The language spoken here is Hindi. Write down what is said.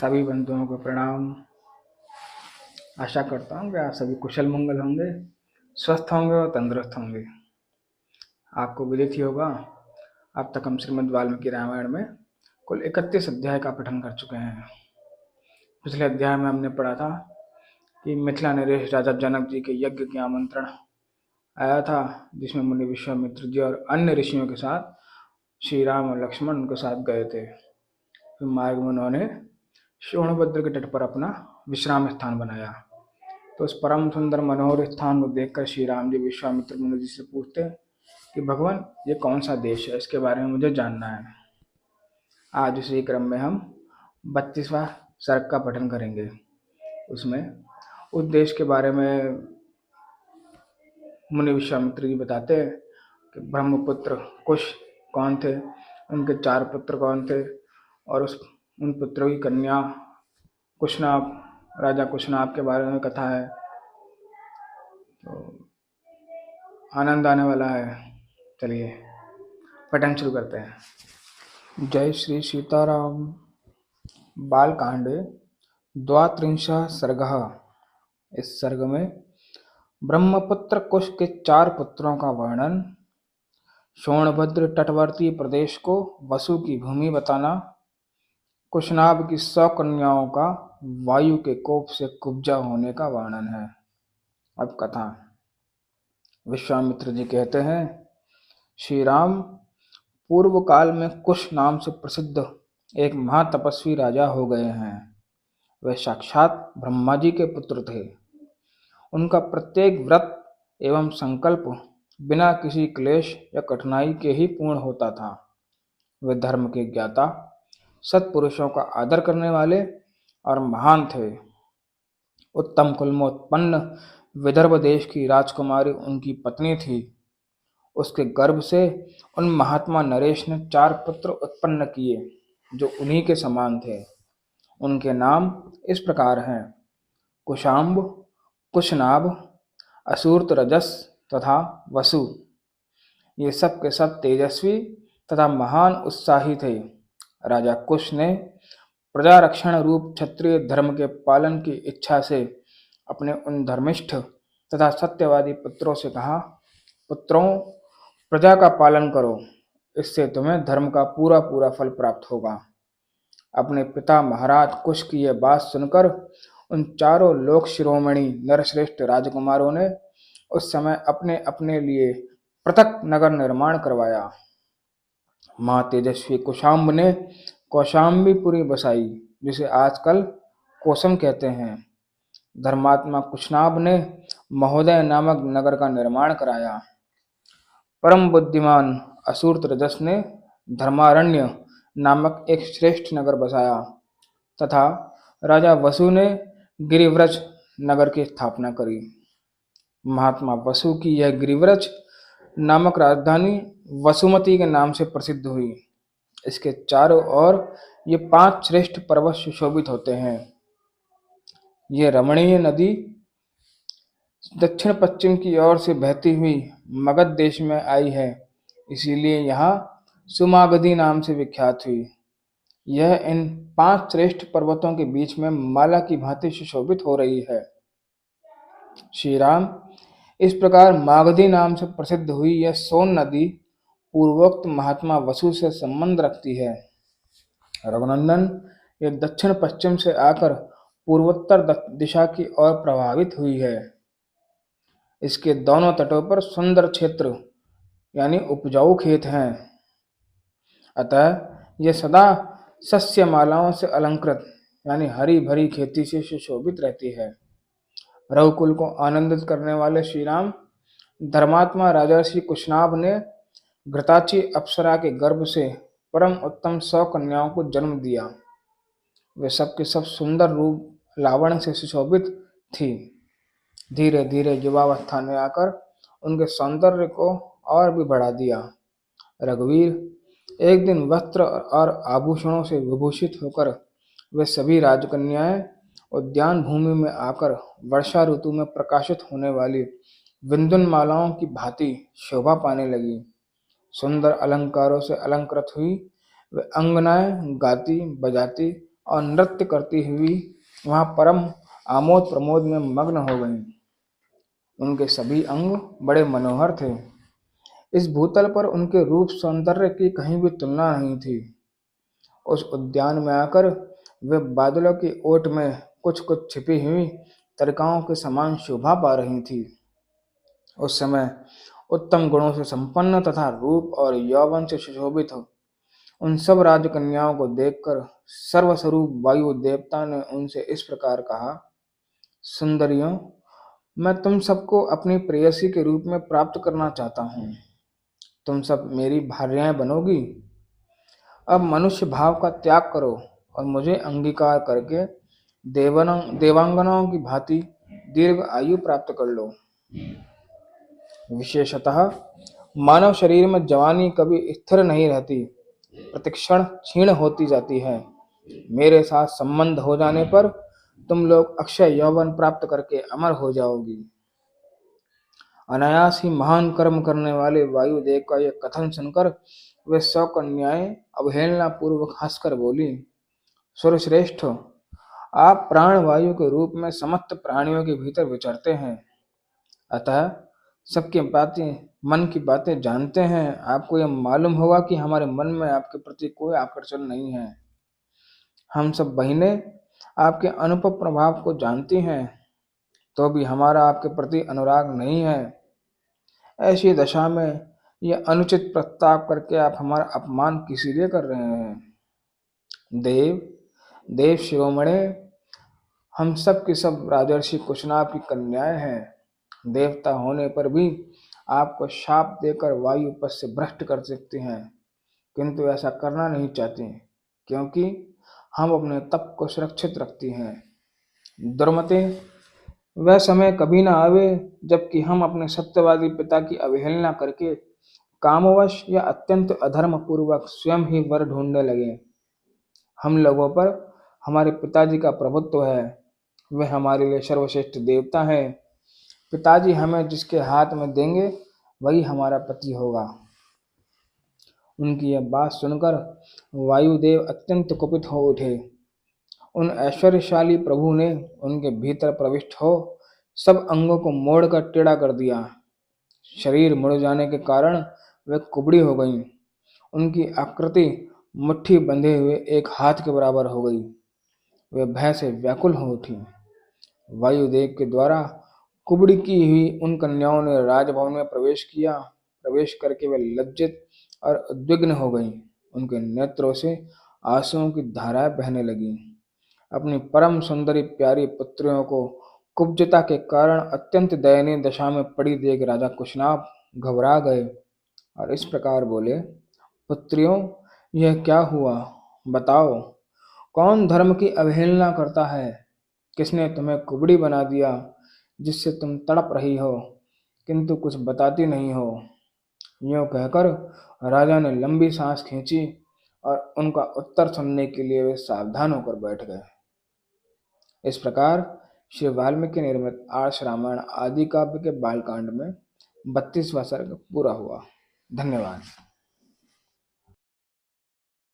सभी बंधुओं को प्रणाम। आशा करता हूँ कि आप सभी कुशल मंगल होंगे, स्वस्थ होंगे और तंदुरुस्त होंगे। आपको विदित ही होगा, अब तक हम श्रीमद् वाल्मीकि रामायण में कुल 31 अध्याय का पठन कर चुके हैं। पिछले अध्याय में हमने पढ़ा था कि मिथिला नरेश राजा जनक जी के यज्ञ के आमंत्रण आया था, जिसमें मुनि विश्वामित्र जी और अन्य ऋषियों के साथ श्री राम और लक्ष्मण उनके साथ गए थे। फिर मार्ग में उन्होंने सोनभद्र के तट पर अपना विश्राम स्थान बनाया। तो उस परम सुंदर मनोहर स्थान को देखकर श्री राम जी विश्वामित्र मुनि जी से पूछते कि भगवान, ये कौन सा देश है, इसके बारे में मुझे जानना है। आज इसी क्रम में हम 32वां सर्ग का पठन करेंगे। उसमें उस देश के बारे में मुनि विश्वामित्र जी बताते हैं कि ब्रह्मपुत्र कुश कौन थे, उनके 4 पुत्र कौन थे, और उन पुत्रों की कन्या कुशनाभ, राजा कुशनाभ के बारे में कथा है। तो आनंद आने वाला है। चलिए पठन शुरू करते हैं। जय श्री सीताराम। बालकांडे द्वात्रिंशः सर्गः। इस सर्ग में ब्रह्मपुत्र कुश के 4 पुत्रों का वर्णन, सोनभद्र तटवर्ती प्रदेश को वसु की भूमि बताना, कुशनाभ की 100 कन्याओं का वायु के कोप से कुब्जा होने का वर्णन है। अब कथा। विश्वामित्र जी कहते हैं, श्री राम पूर्व काल में कुश नाम से प्रसिद्ध एक महातपस्वी राजा हो गए हैं। वे साक्षात ब्रह्मा जी के पुत्र थे। उनका प्रत्येक व्रत एवं संकल्प बिना किसी क्लेश या कठिनाई के ही पूर्ण होता था। वे धर्म के ज्ञाता, सत्पुरुषों का आदर करने वाले और महान थे। उत्तम कुल में उत्पन्न विदर्भ देश की राजकुमारी उनकी पत्नी थी। उसके गर्भ से उन महात्मा नरेश ने 4 पुत्र उत्पन्न किए जो उन्हीं के समान थे। उनके नाम इस प्रकार हैं, कुशाम्ब, कुशनाभ, असूर्तरजस तथा वसु। ये सब के सब तेजस्वी तथा महान उत्साही थे। राजा कुश ने प्रजा रक्षण रूप क्षत्रिय धर्म के पालन की इच्छा से अपने उन धर्मिष्ठ तथा सत्यवादी पुत्रों से कहा, पुत्रों, प्रजा का पालन करो, इससे तुम्हें धर्म का पूरा पूरा फल प्राप्त होगा। अपने पिता महाराज कुश की यह बात सुनकर उन चारों लोक शिरोमणि नरश्रेष्ठ राजकुमारों ने उस समय अपने अपने लिए पृथक नगर निर्माण करवाया। मां तेजस्वी कुशाम्ब ने कौशाम्बीपुरी बसाई, जिसे आजकल कोसम कहते हैं। धर्मात्मा कुशनाभ ने महोदय नामक नगर का निर्माण कराया। परम बुद्धिमान असूर्तरजस ने धर्मारण्य नामक एक श्रेष्ठ नगर बसाया तथा राजा वसु ने गिरिव्रज नगर की स्थापना करी। महात्मा वसु की यह गिरिव्रज नामक राजधानी वसुमती के नाम से प्रसिद्ध हुई। इसके चारों ओर ये 5 श्रेष्ठ पर्वत सुशोभित होते हैं। ये रमणीय नदी दक्षिण पश्चिम की ओर से बहती हुई मगध देश में आई है, इसीलिए यहाँ सुमागधी नाम से विख्यात हुई। यह इन 5 श्रेष्ठ पर्वतों के बीच में माला की भांति सुशोभित हो रही है। श्री राम, इस प्रकार मागधी नाम से प्रसिद्ध हुई यह सोन नदी पूर्वोक्त महात्मा वसु से संबंध रखती है। रघुनंदन, यह दक्षिण पश्चिम से आकर पूर्वोत्तर दिशा की ओर प्रभावित हुई है। इसके दोनों तटों पर सुंदर क्षेत्र यानी उपजाऊ खेत हैं। अतः यह सदा सस्य मालाओं से अलंकृत यानी हरी भरी खेती से सुशोभित रहती है। रघुकुल को आनंदित करने वाले श्री राम धर्मात्मा राजर्षि कुशनाभ ने घृताची अप्सरा के गर्भ से परम उत्तम 100 कन्याओं को जन्म दिया। वे सब के सब सुंदर रूप लावण्य से सुशोभित थी। धीरे धीरे युवावस्था में आकर उनके सौंदर्य को और भी बढ़ा दिया। रघुवीर, एक दिन वस्त्र और आभूषणों से विभूषित होकर वे सभी राजकन्याएं उद्यान भूमि में आकर वर्षा ऋतु में प्रकाशित होने वाली विंदुन मालाओं की भांति शोभा पाने लगी। सुंदर अलंकारों से अलंकृत हुई वे अंगनाएं गाती बजाती और नृत्य करती हुई वहां परम आमोद प्रमोद में मग्न हो गईं। उनके सभी अंग बड़े मनोहर थे। इस भूतल पर उनके रूप सौंदर्य की कहीं भी तुलना नहीं थी। उस उद्यान में आकर वे बादलों की ओट में कुछ कुछ छिपी हुई तरिकाओं के समान शोभा पा रही थी। उस समय उत्तम गुणों से संपन्न तथा रूप और यौवन से सुशोभित हो उन सब राजकन्याओं को देखकर सर्वस्वरूप वायु देवता ने उनसे इस प्रकार कहा, सुंदरियों, मैं तुम सबको अपनी प्रेयसी के रूप में प्राप्त करना चाहता हूँ। तुम सब मेरी भार्याएं बनोगी। अब मनुष्य भाव का त्याग करो और मुझे अंगीकार करके देवांगनाओं की भांति दीर्घ आयु प्राप्त कर लो। विशेषतः मानव शरीर में जवानी कभी स्थिर नहीं रहती, प्रतिक्षण क्षीण होती जाती है। मेरे साथ संबंध हो जाने पर तुम लोग अक्षय यौवन प्राप्त करके अमर हो जाओगी। अनायास ही महान कर्म करने वाले वायुदेव का यह कथन सुनकर वे 100 कन्याएं अवहेलना पूर्वक हंसकर बोली, सुरश्रेष्ठ, आप प्राण वायु के रूप में समस्त प्राणियों के भीतर विचरते हैं, अतः सबकी बातें मन की बातें जानते हैं। आपको यह मालूम होगा कि हमारे मन में आपके प्रति कोई आकर्षण नहीं है। हम सब बहनें आपके अनुपम प्रभाव को जानती हैं, तो भी हमारा आपके प्रति अनुराग नहीं है। ऐसी दशा में यह अनुचित प्रस्ताव करके आप हमारा अपमान किस लिए कर रहे हैं? देव शिरोमणे, हम सब के सब राजर्षि कुशनाभ की कन्याएं हैं। देवता होने पर भी आपको शाप देकर वायु पद से भ्रष्ट कर सकते हैं, किंतु ऐसा करना नहीं चाहते, क्योंकि हम अपने तप को सुरक्षित रखती हैं। दुर्मते, वह समय कभी न आवे जबकि हम अपने सत्यवादी पिता की अवहेलना करके कामवश या अत्यंत अधर्म पूर्वक स्वयं ही वर ढूंढने लगे। हम लोगों पर हमारे पिताजी का प्रभुत्व है, वे हमारे लिए सर्वश्रेष्ठ देवता हैं। पिताजी हमें जिसके हाथ में देंगे वही हमारा पति होगा। उनकी यह बात सुनकर वायुदेव अत्यंत कुपित हो उठे। उन ऐश्वर्यशाली प्रभु ने उनके भीतर प्रविष्ट हो सब अंगों को मोड़कर टेढ़ा कर दिया। शरीर मुड़ जाने के कारण वे कुबड़ी हो गईं। उनकी आकृति मुट्ठी बंधे हुए एक हाथ के बराबर हो गई। वे भय से व्याकुल हो उठी। वायुदेव के द्वारा कुबड़ी की हुई उन कन्याओं ने राजभवन में प्रवेश किया। प्रवेश करके वे लज्जित और उद्विग्न हो गईं। उनके नेत्रों से आंसुओं की धाराएं बहने लगीं। अपनी परम सुंदरी प्यारी पुत्रियों को कुब्जता के कारण अत्यंत दयनीय दशा में पड़ी देख राजा कुशनाभ घबरा गए और इस प्रकार बोले, पुत्रियों, यह क्या हुआ? बताओ, कौन धर्म की अवहेलना करता है? किसने तुम्हें कुबड़ी बना दिया जिससे तुम तड़प रही हो, किंतु कुछ बताती नहीं हो? यूं कहकर राजा ने लंबी सांस खींची और उनका उत्तर सुनने के लिए वे सावधान होकर बैठ गए। इस प्रकार श्री वाल्मीकि निर्मित आर्ष रामायण आदि काव्य के बालकांड में 32वां सर्ग पूरा हुआ। धन्यवाद।